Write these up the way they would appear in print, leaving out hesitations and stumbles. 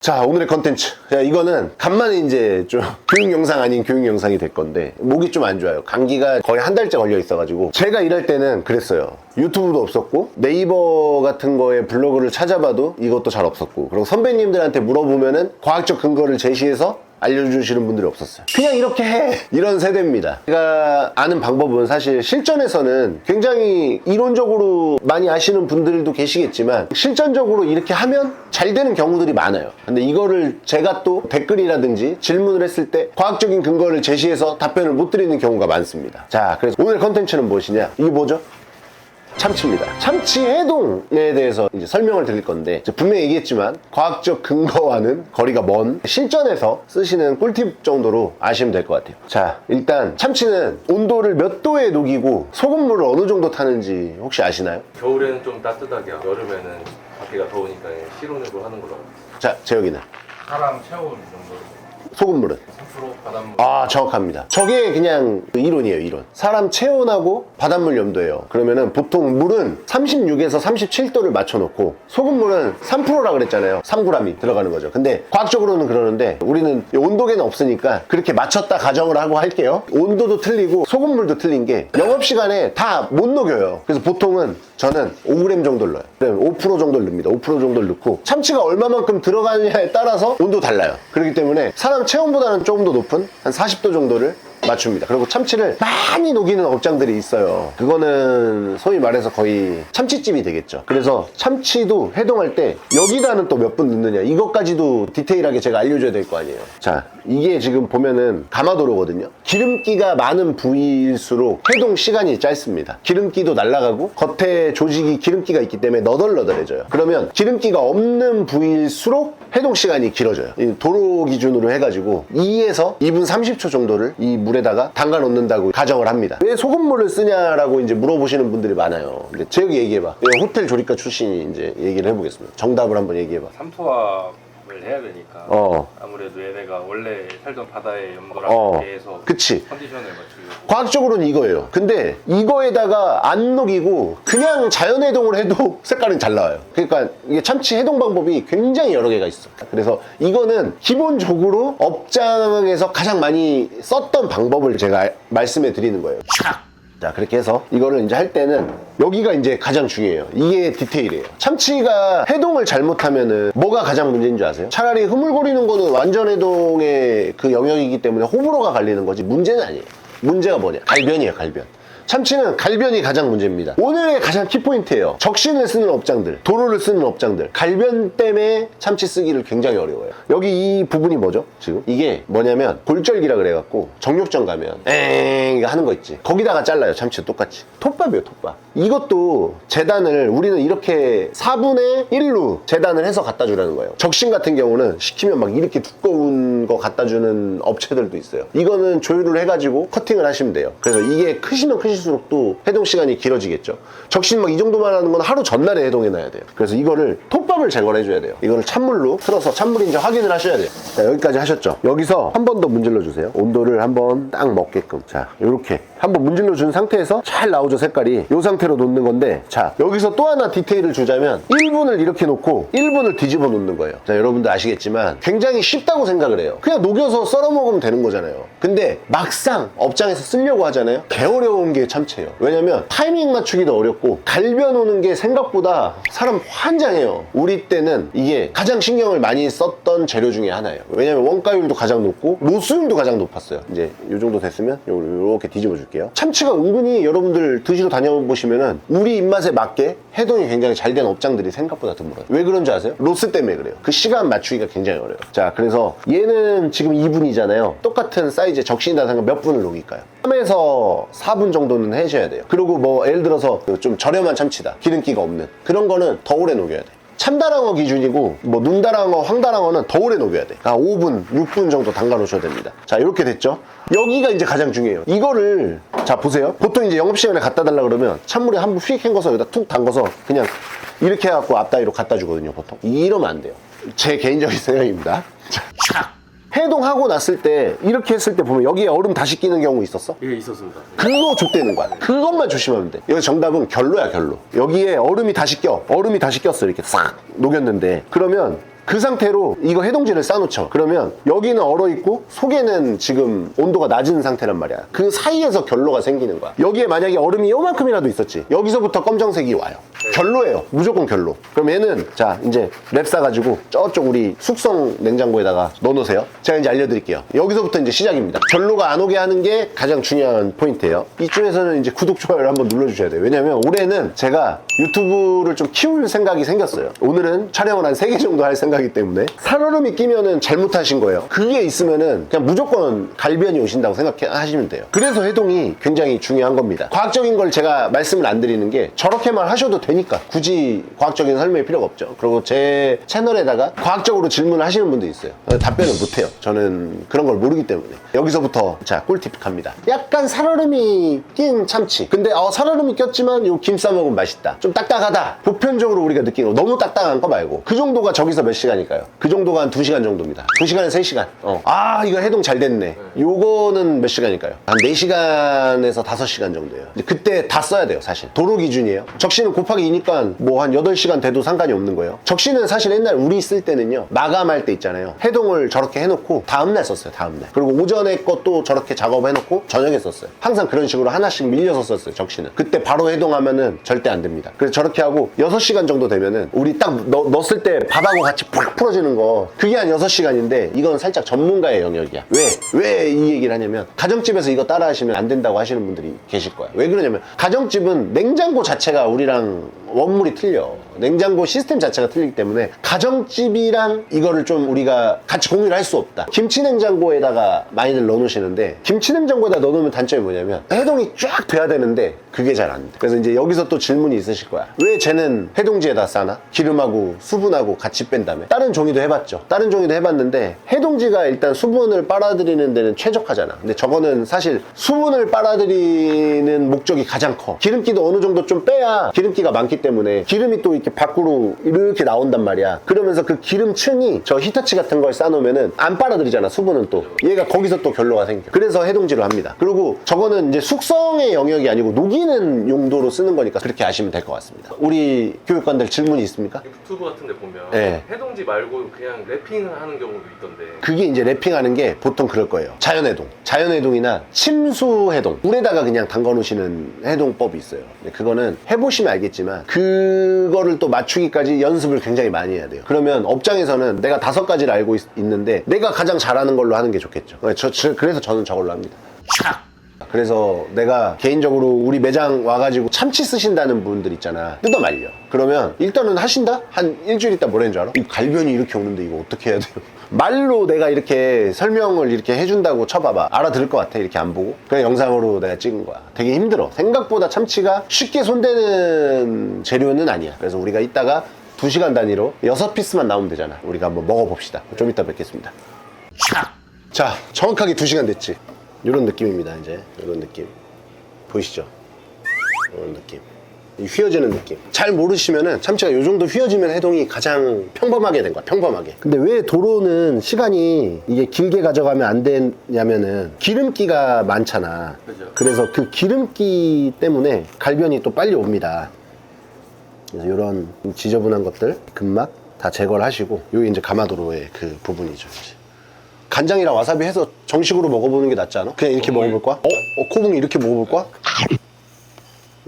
자, 오늘의 컨텐츠. 자, 이거는 간만에 이제 좀 교육 영상 아닌 교육 영상이 될 건데, 목이 좀 안 좋아요. 감기가 거의 한 달째 걸려 있어가지고. 제가 일할 때는 그랬어요. 유튜브도 없었고, 네이버 같은 거에 블로그를 찾아봐도 이것도 잘 없었고, 그리고 선배님들한테 물어보면은 과학적 근거를 제시해서 알려주시는 분들이 없었어요. 그냥 이렇게 해! 이런 세대입니다. 제가 아는 방법은 사실 실전에서는 굉장히 이론적으로 많이 아시는 분들도 계시겠지만 실전적으로 이렇게 하면 잘 되는 경우들이 많아요. 근데 이거를 제가 또 댓글이라든지 질문을 했을 때 과학적인 근거를 제시해서 답변을 못 드리는 경우가 많습니다. 자, 그래서 오늘 컨텐츠는 무엇이냐? 이게 뭐죠? 참치입니다. 참치 해동에 대해서 이제 설명을 드릴 건데, 분명히 얘기했지만 과학적 근거와는 거리가 먼 실전에서 쓰시는 꿀팁 정도로 아시면 될 것 같아요. 자, 일단 참치는 온도를 몇 도에 녹이고 소금물을 어느 정도 타는지 혹시 아시나요? 겨울에는 좀 따뜻하게 하고 여름에는 밖에가 더우니까 실온으로 하는 걸로 알고 있어요. 자, 재혁이는 사람 체온 정도 소금물은? 3% 바닷물. 아, 정확합니다. 저게 그냥 이론이에요, 이론. 사람 체온하고 바닷물 염도예요. 그러면은 보통 물은 36에서 37도를 맞춰놓고 소금물은 3%라 그랬잖아요. 3g이 들어가는 거죠. 근데 과학적으로는 그러는데 우리는 온도계는 없으니까 그렇게 맞췄다 가정을 하고 할게요. 온도도 틀리고 소금물도 틀린 게 영업시간에 다 못 녹여요. 그래서 보통은 저는 5g 정도를 넣어요. 그러면 5% 정도를 넣습니다. 5% 정도를 넣고 참치가 얼마만큼 들어가느냐에 따라서 온도 달라요. 그렇기 때문에 사람 체온보다는 조금 더 높은 한 40도 정도를 맞춥니다. 그리고 참치를 많이 녹이는 업장들이 있어요. 그거는 소위 말해서 거의 참치집이 되겠죠. 그래서 참치도 해동할 때 여기다는 또 몇 분 넣느냐, 이것까지도 디테일하게 제가 알려줘야 될 거 아니에요. 자, 이게 지금 보면은 가마도로거든요. 기름기가 많은 부위일수록 해동 시간이 짧습니다. 기름기도 날아가고 겉에 조직이 기름기가 있기 때문에 너덜너덜해져요. 그러면 기름기가 없는 부위일수록 해동 시간이 길어져요. 이 도로 기준으로 해가지고 2에서 2분 30초 정도를 이 물에다가 담가 놓는다고 가정을 합니다. 왜 소금물을 쓰냐라고 이제 물어보시는 분들이 많아요. 근데 재혁이 얘기해봐. 호텔 조리과 출신이 이제 얘기를 해보겠습니다. 정답을 한번 얘기해봐. 삼투압을 해야 되니까 아무래도 얘네가 원래 살던 바다의 염도랑 비해서 그치. 컨디션을 맞추려고. 과학적으로는 이거예요. 근데 이거에다가 안 녹이고 그냥 자연 해동을 해도 색깔은 잘 나와요. 그러니까 이게 참치 해동 방법이 굉장히 여러 개가 있어. 그래서 이거는 기본적으로 업장에서 가장 많이 썼던 방법을 제가 말씀해 드리는 거예요. 자, 그렇게 해서 이거를 이제 할 때는 여기가 이제 가장 중요해요. 이게 디테일이에요. 참치가 해동을 잘못하면은 뭐가 가장 문제인 줄 아세요? 차라리 흐물거리는 거는 완전 해동의 그 영역이기 때문에 호불호가 갈리는 거지 문제는 아니에요. 문제가 뭐냐? 갈변이에요, 갈변. 참치는 갈변이 가장 문제입니다. 오늘의 가장 키포인트예요. 적신을 쓰는 업장들, 도로를 쓰는 업장들, 갈변 때문에 참치 쓰기를 굉장히 어려워요. 여기 이 부분이 뭐죠? 지금 이게 뭐냐면 골절기라 그래갖고 정육점 가면 엥 하는 거 있지. 거기다가 잘라요. 참치 똑같이. 톱밥이에요, 톱밥. 이것도 재단을 우리는 이렇게 4분의 1로 재단을 해서 갖다 주라는 거예요. 적신 같은 경우는 시키면 막 이렇게 두꺼운 거 갖다 주는 업체들도 있어요. 이거는 조율을 해가지고 커팅을 하시면 돼요. 그래서 이게 크시면 크실수록 또 해동 시간이 길어지겠죠. 적신 막 이 정도만 하는 건 하루 전날에 해동해 놔야 돼요. 그래서 이거를 톱밥을 제거를 해줘야 돼요. 이거를 찬물로 틀어서 찬물인지 확인을 하셔야 돼요. 자, 여기까지 하셨죠? 여기서 한 번 더 문질러 주세요. 온도를 한번 딱 먹게끔. 자, 요렇게 한번 문질러 준 상태에서 잘 나오죠, 색깔이. 요 상태로 놓는 건데, 자, 여기서 또 하나 디테일을 주자면 1분을 이렇게 놓고 1분을 뒤집어 놓는 거예요. 자, 여러분들 아시겠지만 굉장히 쉽다고 생각을 해요. 그냥 녹여서 썰어 먹으면 되는 거잖아요. 근데 막상 업장에서 쓰려고 하잖아요. 개 어려운 게 참치예요. 왜냐면 타이밍 맞추기도 어렵고 갈변 오는 게 생각보다 사람 환장해요. 우리 때는 이게 가장 신경을 많이 썼던 재료 중에 하나예요. 왜냐면 원가율도 가장 높고 노수율도 가장 높았어요. 이제 이 정도 됐으면 이렇게 뒤집어 줄게요. 참치가 은근히 여러분들 드시러 다녀보시면은 우리 입맛에 맞게 해동이 굉장히 잘 된 업장들이 생각보다 드물어요. 왜 그런 줄 아세요? 로스 때문에 그래요. 그 시간 맞추기가 굉장히 어려워요. 자, 그래서 얘는 지금 2분이잖아요. 똑같은 사이즈의 적신이다 생각 몇 분을 녹일까요? 3에서 4분 정도는 해줘야 돼요. 그리고 뭐 예를 들어서 좀 저렴한 참치다, 기름기가 없는 그런 거는 더 오래 녹여야 돼요. 참다랑어 기준이고 뭐 눈다랑어, 황다랑어는 더 오래 녹여야 돼. 5분, 6분 정도 담가 놓으셔야 됩니다. 자, 이렇게 됐죠? 여기가 이제 가장 중요해요. 이거를 자 보세요. 보통 이제 영업시간에 갖다 달라 그러면 찬물에 한 번 휙 헹궈서 여기다 툭 담궈서 그냥 이렇게 해갖고 앞다리로 갖다 주거든요, 보통. 이러면 안 돼요. 제 개인적인 생각입니다. 자, 해동하고 났을 때 이렇게 했을 때 보면 여기에 얼음 다시 끼는 경우 있었어? 예, 있었습니다. 그거 족대는 거야. 그것만 조심하면 돼. 여기 정답은 결로야, 결로. 여기에 얼음이 다시 껴. 얼음이 다시 꼈어. 이렇게 싹 녹였는데 그러면 그 상태로 이거 해동지를 싸놓죠. 그러면 여기는 얼어있고 속에는 지금 온도가 낮은 상태란 말이야. 그 사이에서 결로가 생기는 거야. 여기에 만약에 얼음이 요만큼이라도 있었지, 여기서부터 검정색이 와요. 결로예요. 무조건 결로. 그럼 얘는 자 이제 랩 싸가지고 저쪽 우리 숙성 냉장고에다가 넣어놓으세요. 제가 이제 알려드릴게요. 여기서부터 이제 시작입니다. 결로가 안 오게 하는 게 가장 중요한 포인트예요. 이쯤에서는 이제 구독, 좋아요를 한번 눌러주셔야 돼요. 왜냐면 올해는 제가 유튜브를 좀 키울 생각이 생겼어요. 오늘은 촬영을 한 3개 정도 할 생각이기 때문에 살얼음이 끼면은 잘못하신 거예요. 그게 있으면은 그냥 무조건 갈변이 오신다고 생각하시면 돼요. 그래서 해동이 굉장히 중요한 겁니다. 과학적인 걸 제가 말씀을 안 드리는 게 저렇게만 하셔도 되니까 굳이 과학적인 설명이 필요가 없죠. 그리고 제 채널에다가 과학적으로 질문을 하시는 분도 있어요. 답변을 못해요. 저는 그런 걸 모르기 때문에. 여기서부터 자 꿀팁 갑니다. 약간 살얼음이 낀 참치. 근데 살얼음이 꼈지만 요 김 싸 먹으면 맛있다. 좀 딱딱하다. 보편적으로 우리가 느끼는 거, 너무 딱딱한 거 말고 그 정도가 저기서 몇 시간일까요? 그 정도가 한 2시간 정도입니다. 2시간에서 3시간. 이거 해동 잘 됐네. 요거는 몇 시간일까요? 한 4시간에서 5시간 정도예요. 이제 그때 다 써야 돼요. 사실 도로 기준이에요. 적시는 곱하기 2니까 뭐 한 8시간 돼도 상관이 없는 거예요. 적시는 사실 옛날 우리 쓸 때는요, 마감할 때 있잖아요, 해동을 저렇게 해놓고 다음날 썼어요. 다음날. 그리고 오전에 것도 저렇게 작업해놓고 저녁에 썼어요. 항상 그런 식으로 하나씩 밀려서 썼어요. 적시는 그때 바로 해동하면은 절대 안 됩니다. 그래서 저렇게 하고 6시간 정도 되면은 우리 딱 넣었을 때 밥하고 같이 팍 풀어지는 거, 그게 한 6시간인데 이건 살짝 전문가의 영역이야. 왜 이 얘기를 하냐면, 가정집에서 이거 따라 하시면 안 된다고 하시는 분들이 계실 거야. 왜 그러냐면 가정집은 냉장고 자체가 우리랑 원물이 틀려. 냉장고 시스템 자체가 틀리기 때문에 가정집이랑 이거를 좀 우리가 같이 공유를 할 수 없다. 김치 냉장고에다가 많이들 넣어놓으시는데, 김치 냉장고에다 넣어놓으면 단점이 뭐냐면 해동이 쫙 돼야 되는데 그게 잘 안 돼. 그래서 이제 여기서 또 질문이 있으실 거야. 왜 쟤는 해동지에다 싸나? 기름하고 수분하고 같이 뺀다며. 다른 종이도 해봤죠. 다른 종이도 해봤는데 해동지가 일단 수분을 빨아들이는 데는 최적화잖아. 근데 저거는 사실 수분을 빨아들이는 목적이 가장 커. 기름기도 어느 정도 좀 빼야 기름기가 많기 때문에 기름이 또 이렇게 밖으로 이렇게 나온단 말이야. 그러면서 그 기름층이 저 히터치 같은 걸 싸놓으면은 안 빨아들이잖아. 수분은 또 얘가 거기서 또 결로가 생겨. 그래서 해동지로 합니다. 그리고 저거는 이제 숙성의 영역이 아니고 녹이는 용도로 쓰는 거니까 그렇게 아시면 될 것 같습니다. 우리 교육관들 질문이 있습니까? 유튜브 같은 데 보면 네. 해동지 말고 그냥 래핑을 하는 경우도 있던데, 그게 이제 랩핑하는 게 보통 그럴 거예요. 자연해동이나 침수해동, 물에다가 그냥 담가 놓으시는 해동법이 있어요. 근데 그거는 해보시면 알겠지만 그거를 또 맞추기까지 연습을 굉장히 많이 해야 돼요. 그러면 업장에서는 내가 5가지를 알고 있는데 내가 가장 잘하는 걸로 하는 게 좋겠죠. 그래서 저는 저걸로 합니다. 그래서 내가 개인적으로 우리 매장 와가지고 참치 쓰신다는 분들 있잖아. 뜯어 말려. 그러면 일단은 하신다? 한 일주일 있다 뭐라는 줄 알아? 이 갈변이 이렇게 오는데 이거 어떻게 해야 돼요? 말로 내가 이렇게 설명을 이렇게 해준다고 쳐봐봐. 알아들을 것 같아. 이렇게 안 보고. 그냥 영상으로 내가 찍은 거야. 되게 힘들어. 생각보다 참치가 쉽게 손대는 재료는 아니야. 그래서 우리가 이따가 2시간 단위로 6피스만 나오면 되잖아. 우리가 한번 먹어봅시다. 좀 이따 뵙겠습니다. 자, 정확하게 2시간 됐지. 이런 느낌입니다. 이제 이런 느낌 보이시죠? 이런 느낌, 이 휘어지는 느낌. 잘 모르시면은 참치가 이 정도 휘어지면 해동이 가장 평범하게 된 거야. 평범하게. 근데 왜 도로는 시간이 이게 길게 가져가면 안 되냐면은 기름기가 많잖아. 그죠. 그래서 그 기름기 때문에 갈변이 또 빨리 옵니다. 그래서 이런 지저분한 것들 근막 다 제거를 하시고, 여기 이제 가마도로의 그 부분이죠. 이제. 간장이랑 와사비 해서 정식으로 먹어보는 게 낫지 않아? 그냥 이렇게 먹어볼 거야? 코봉이 이렇게 먹어볼 거야?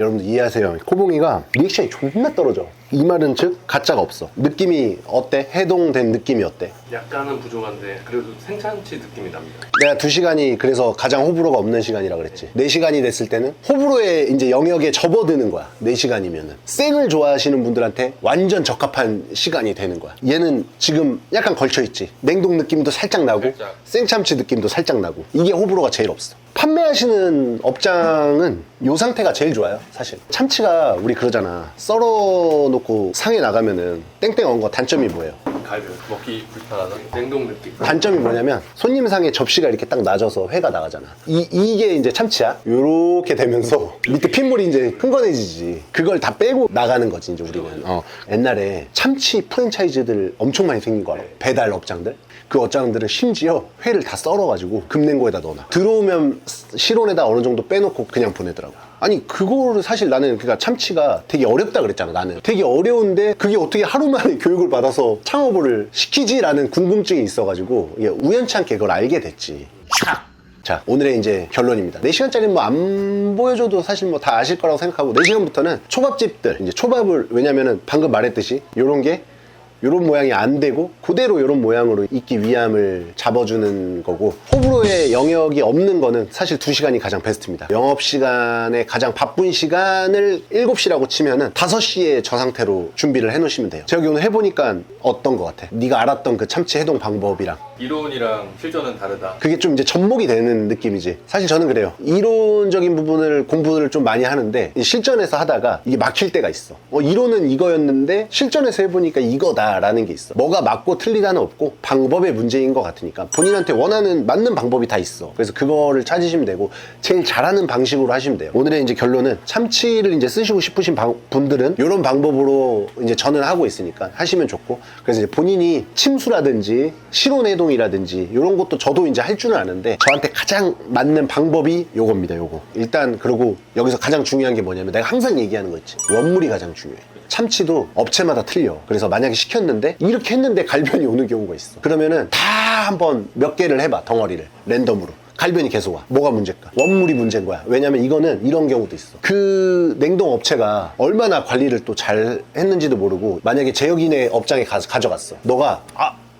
여러분들 이해하세요. 코봉이가 리액션이 존나 떨어져. 이 말은 즉 가짜가 없어. 느낌이 어때? 해동된 느낌이 어때? 약간은 부족한데 그래도 생참치 느낌이 납니다. 내가 2시간이 그래서 가장 호불호가 없는 시간이라 그랬지. 4시간이 됐을 때는 호불호의 이제 영역에 접어드는 거야. 4시간이면은 생을 좋아하시는 분들한테 완전 적합한 시간이 되는 거야. 얘는 지금 약간 걸쳐있지. 냉동 느낌도 살짝 나고 살짝. 생참치 느낌도 살짝 나고. 이게 호불호가 제일 없어. 판매하시는 업장은 이 상태가 제일 좋아요. 사실 참치가 우리 그러잖아, 썰어놓고 상에 나가면은 땡땡 온 거 단점이 뭐예요? 갈변, 먹기 불편하다. 냉동 느낌. 단점이 뭐냐면 손님 상에 접시가 이렇게 딱 낮아서 회가 나가잖아. 이게 이제 참치야. 요렇게 되면서 밑에 핏물이 이제 흥건해지지. 그걸 다 빼고 나가는 거지 이제 우리는. 옛날에 참치 프랜차이즈들 엄청 많이 생긴 거 알아? 배달 업장들. 그 업장들은 심지어 회를 다 썰어가지고 금냉고에다 넣어놔. 들어오면 실온에다 어느 정도 빼놓고 그냥 보내더라고. 아니 그거를 사실 나는 그러니까 참치가 되게 어렵다 그랬잖아. 나는 되게 어려운데 그게 어떻게 하루 만에 교육을 받아서 창업을 시키지라는 궁금증이 있어가지고 이게 우연찮게 그걸 알게 됐지. 자, 오늘의 이제 결론입니다. 4시간짜리 뭐 안 보여줘도 사실 뭐 다 아실 거라고 생각하고 4시간부터는 초밥집들 이제 초밥을 왜냐면은 방금 말했듯이 요런 게 요런 모양이 안 되고 그대로 요런 모양으로 있기 위함을 잡아주는 거고, 호불호의 영역이 없는 거는 사실 2시간이 가장 베스트입니다. 영업시간에 가장 바쁜 시간을 7시라고 치면은 5시에 저 상태로 준비를 해 놓으시면 돼요. 제가 오늘 해보니까 어떤 거 같아? 네가 알았던 그 참치 해동 방법이랑 이론이랑 실전은 다르다. 그게 좀 이제 접목이 되는 느낌이지. 사실 저는 그래요. 이론적인 부분을 공부를 좀 많이 하는데 실전에서 하다가 이게 막힐 때가 있어. 이론은 이거였는데 실전에서 해보니까 이거다 라는 게 있어. 뭐가 맞고 틀리다는 없고 방법의 문제인 것 같으니까 본인한테 원하는 맞는 방법이 다 있어. 그래서 그거를 찾으시면 되고 제일 잘하는 방식으로 하시면 돼요. 오늘의 이제 결론은 참치를 이제 쓰시고 싶으신 분들은 이런 방법으로 이제 저는 하고 있으니까 하시면 좋고, 그래서 이제 본인이 침수라든지 실온해동이라든지 이런 것도 저도 이제 할 줄은 아는데 저한테 가장 맞는 방법이 요겁니다. 요거 일단. 그리고 여기서 가장 중요한 게 뭐냐면 내가 항상 얘기하는 거 있지. 원물이 가장 중요해. 참치도 업체마다 틀려. 그래서 만약에 시켰는데 이렇게 했는데 갈변이 오는 경우가 있어. 그러면은 다 한번 몇 개를 해봐. 덩어리를 랜덤으로 갈변이 계속 와. 뭐가 문제일까? 원물이 문제인 거야. 왜냐면 이거는 이런 경우도 있어. 그 냉동 업체가 얼마나 관리를 또 잘 했는지도 모르고 만약에 제역인의 업장에 가서 가져갔어. 너가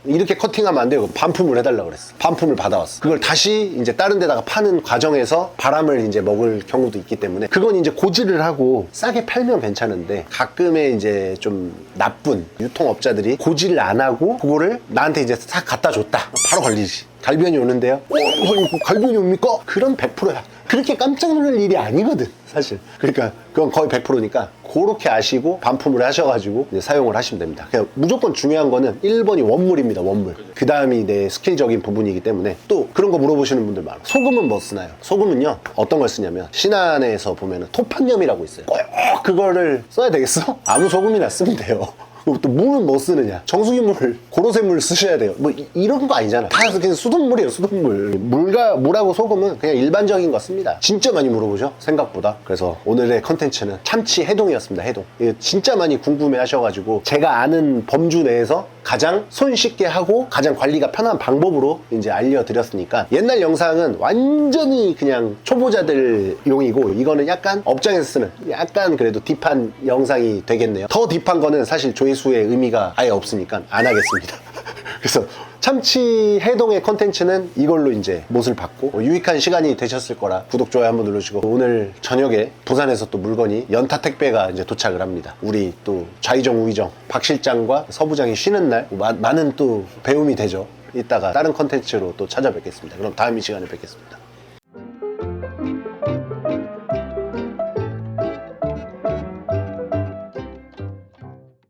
이렇게 커팅하면 안 돼요. 반품을 해달라고 그랬어. 반품을 받아왔어. 그걸 다시 이제 다른 데다가 파는 과정에서 바람을 이제 먹을 경우도 있기 때문에 그건 이제 고지를 하고 싸게 팔면 괜찮은데, 가끔의 이제 좀 나쁜 유통업자들이 고지를 안 하고 그거를 나한테 이제 싹 갖다 줬다. 바로 걸리지. 갈변이 오는데요. 이거 갈변이 옵니까? 그럼 100%야. 그렇게 깜짝 놀랄 일이 아니거든, 사실. 그러니까 그건 거의 100%니까 그렇게 아시고 반품을 하셔가지고 이제 사용을 하시면 됩니다. 그냥 무조건 중요한 거는 1번이 원물입니다. 원물. 그 다음이 내 스킬적인 부분이기 때문에. 또 그런 거 물어보시는 분들 많아. 소금은 뭐 쓰나요? 소금은요 어떤 걸 쓰냐면 신안에서 보면은 토판염이라고 있어요. 꼭 그거를 써야 되겠어? 아무 소금이나 쓰면 돼요. 또 물은 뭐 쓰느냐? 정수기물, 고로쇠물 쓰셔야 돼요. 뭐 이런 거 아니잖아. 다 그냥 수돗물이에요, 수돗물. 물하고 소금은 그냥 일반적인 거 씁니다. 진짜 많이 물어보죠, 생각보다. 그래서 오늘의 컨텐츠는 참치 해동이었습니다. 해동. 이거 진짜 많이 궁금해 하셔가지고 제가 아는 범주 내에서 가장 손쉽게 하고 가장 관리가 편한 방법으로 이제 알려드렸으니까, 옛날 영상은 완전히 그냥 초보자들용이고 이거는 약간 업장에서 쓰는 약간 그래도 딥한 영상이 되겠네요. 더 딥한 거는 사실 조회수의 의미가 아예 없으니까 안 하겠습니다. 그래서 참치 해동의 컨텐츠는 이걸로 이제 못을 받고 유익한 시간이 되셨을 거라 구독, 좋아요 한번 눌러주시고, 오늘 저녁에 부산에서 또 물건이 연타 택배가 이제 도착을 합니다. 우리 또 좌이정 우이정 박 실장과 서부장이 쉬는 날 많은 또 배움이 되죠. 이따가 다른 컨텐츠로 또 찾아뵙겠습니다. 그럼 다음 이 시간에 뵙겠습니다.